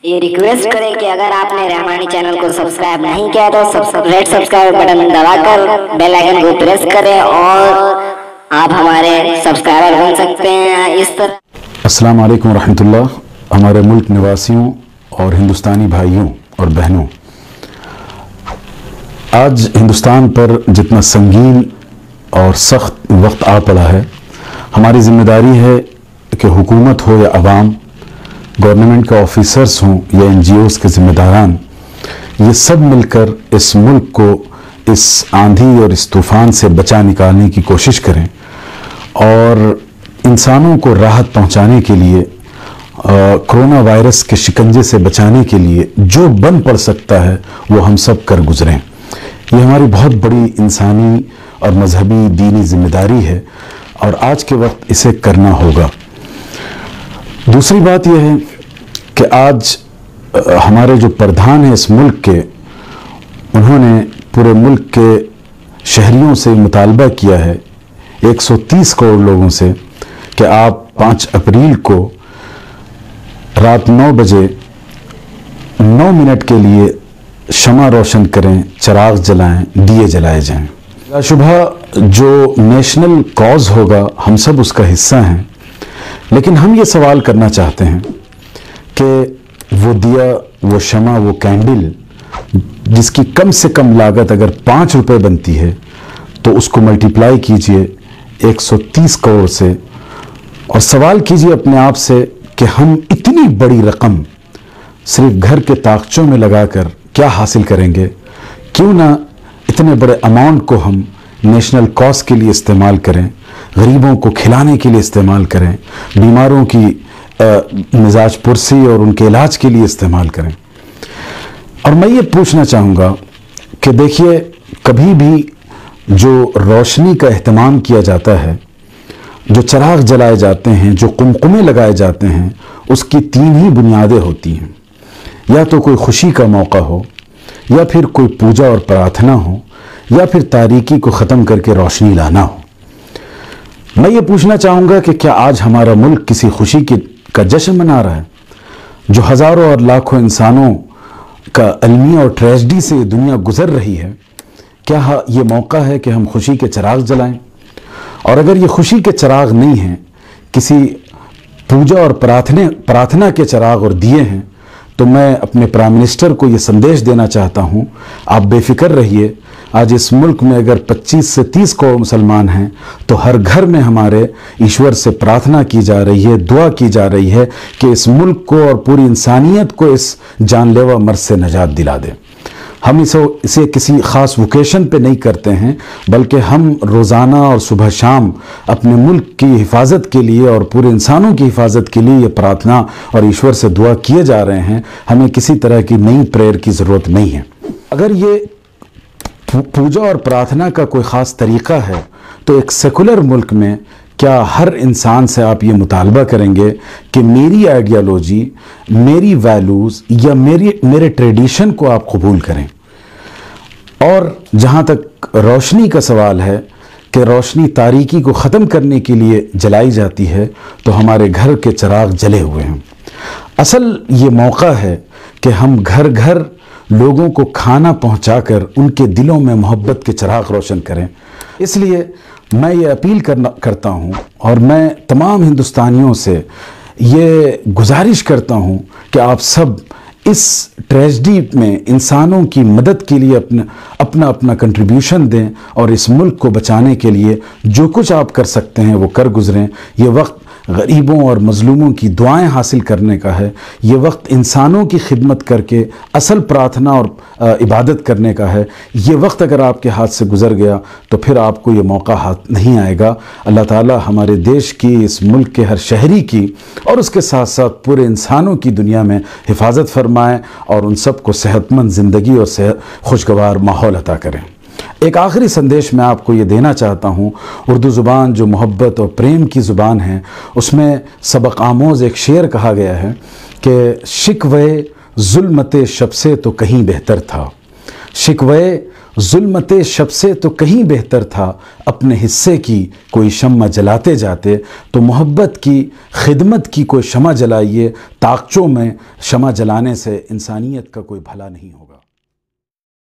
ये रिक्वेस्ट करें कि अगर आपने रहमानी चैनल को सब्सक्राइब नहीं किया तो रेड सब्सक्राइब बटन दबाकर बेल आइकन को प्रेस करें और आप हमारे सब्सक्राइबर बन सकते हैं। इस तरह अस्सलाम वालेकुम रहमतुल्लाह। हमारे मुल्क निवासियों और हिंदुस्तानी भाइयों और बहनों, आज हिंदुस्तान पर जितना संगीन और सख्त वक्त आ पड़ा है, हमारी जिम्मेदारी है कि हुकूमत हो या अवाम, गवर्नमेंट के ऑफिसर्स हों या NGOs के जिम्मेदारान, ये सब मिलकर इस मुल्क को इस आंधी और इस तूफ़ान से बचा निकालने की कोशिश करें और इंसानों को राहत पहुंचाने के लिए, कोरोना वायरस के शिकंजे से बचाने के लिए जो बन पड़ सकता है वो हम सब कर गुजरें। ये हमारी बहुत बड़ी इंसानी और मजहबी दीनी जिम्मेदारी है और आज के वक्त इसे करना होगा। दूसरी बात यह है कि आज हमारे जो प्रधान हैं इस मुल्क के, उन्होंने पूरे मुल्क के शहरियों से मुतालबा किया है, 130 करोड़ लोगों से, कि आप 5 अप्रैल को रात 9 बजे 9 मिनट के लिए शमा रोशन करें, चिराग जलाएं, दिए जलाए जाएं। शुबह जो नेशनल कॉज होगा हम सब उसका हिस्सा हैं, लेकिन हम ये सवाल करना चाहते हैं कि वो दिया, वो शमा, वो कैंडल जिसकी कम से कम लागत अगर 5 रुपए बनती है तो उसको मल्टीप्लाई कीजिए 130 करोड़ से और सवाल कीजिए अपने आप से कि हम इतनी बड़ी रकम सिर्फ घर के ताकचों में लगाकर क्या हासिल करेंगे। क्यों ना इतने बड़े अमाउंट को हम नेशनल कॉज के लिए इस्तेमाल करें, गरीबों को खिलाने के लिए इस्तेमाल करें, बीमारों की मिजाज पुरसी और उनके इलाज के लिए इस्तेमाल करें। और मैं ये पूछना चाहूँगा कि देखिए, कभी भी जो रोशनी का एहतमाम किया जाता है, जो चिराग जलाए जाते हैं, जो कुमकुमे लगाए जाते हैं, उसकी 3 ही बुनियादें होती हैं। या तो कोई खुशी का मौका हो, या फिर कोई पूजा और प्रार्थना हो, या फिर तारीकी को ख़त्म करके रोशनी लाना हो। मैं ये पूछना चाहूँगा कि क्या आज हमारा मुल्क किसी खुशी का जश्न मना रहा है? जो हज़ारों और लाखों इंसानों का अलमिया और ट्रेजेडी से दुनिया गुजर रही है, क्या ये मौका है कि हम खुशी के चिराग जलाएं? और अगर ये खुशी के चिराग नहीं हैं, किसी पूजा और प्रार्थना के चिराग और दिए हैं, तो मैं अपने प्राइम मिनिस्टर को ये संदेश देना चाहता हूँ, आप बेफिक्र रहिए। आज इस मुल्क में अगर 25 से 30 करोड़ मुसलमान हैं तो हर घर में हमारे ईश्वर से प्रार्थना की जा रही है, दुआ की जा रही है कि इस मुल्क को और पूरी इंसानियत को इस जानलेवा मर्ज से निजात दिला दे। हम इसे किसी ख़ास वोकेशन पे नहीं करते हैं, बल्कि हम रोज़ाना और सुबह शाम अपने मुल्क की हिफाजत के लिए और पूरे इंसानों की हिफाजत के लिए ये प्रार्थना और ईश्वर से दुआ किए जा रहे हैं। हमें किसी तरह की नई प्रेयर की ज़रूरत नहीं है। अगर ये पूजा और प्रार्थना का कोई ख़ास तरीक़ा है तो एक सेकुलर मुल्क में क्या हर इंसान से आप ये मुतालबा करेंगे कि मेरी आइडियालॉजी, मेरी वैल्यूज़ या मेरे ट्रेडिशन को आप कबूल करें? और जहाँ तक रोशनी का सवाल है कि रोशनी तारीकी को ख़त्म करने के लिए जलाई जाती है, तो हमारे घर के चिराग जले हुए हैं। असल ये मौका है कि हम घर घर लोगों को खाना पहुंचाकर उनके दिलों में मोहब्बत के चिराग रोशन करें। इसलिए मैं ये अपील करता हूं और मैं तमाम हिंदुस्तानियों से ये गुजारिश करता हूं कि आप सब इस ट्रेजेडी में इंसानों की मदद के लिए अपना कंट्रीब्यूशन दें और इस मुल्क को बचाने के लिए जो कुछ आप कर सकते हैं वो कर गुजरें। ये वक्त गरीबों और मजलूमों की दुआएं हासिल करने का है। ये वक्त इंसानों की खिदमत करके असल प्रार्थना और इबादत करने का है। ये वक्त अगर आपके हाथ से गुज़र गया तो फिर आपको ये मौका हाथ नहीं आएगा। अल्लाह ताला हमारे देश की, इस मुल्क के हर शहरी की और उसके साथ साथ पूरे इंसानों की दुनिया में हिफाजत फरमाएँ और उन सबको सेहतमंद ज़िंदगी और खुशगवार माहौल अता करें। एक आखिरी संदेश मैं आपको ये देना चाहता हूँ। उर्दू ज़ुबान जो मोहब्बत और प्रेम की ज़ुबान है, उसमें सबक आमोज़ एक शेर कहा गया है कि शिकवे ज़ुल्मते शब से तो कहीं बेहतर था, शिकवे जुल्मते शब से तो कहीं बेहतर था अपने हिस्से की कोई शम्मा जलाते जाते। तो मोहब्बत की खिदमत की कोई शमा जलाइए, ताक़चों में शमा जलाने से इंसानियत का कोई भला नहीं होगा।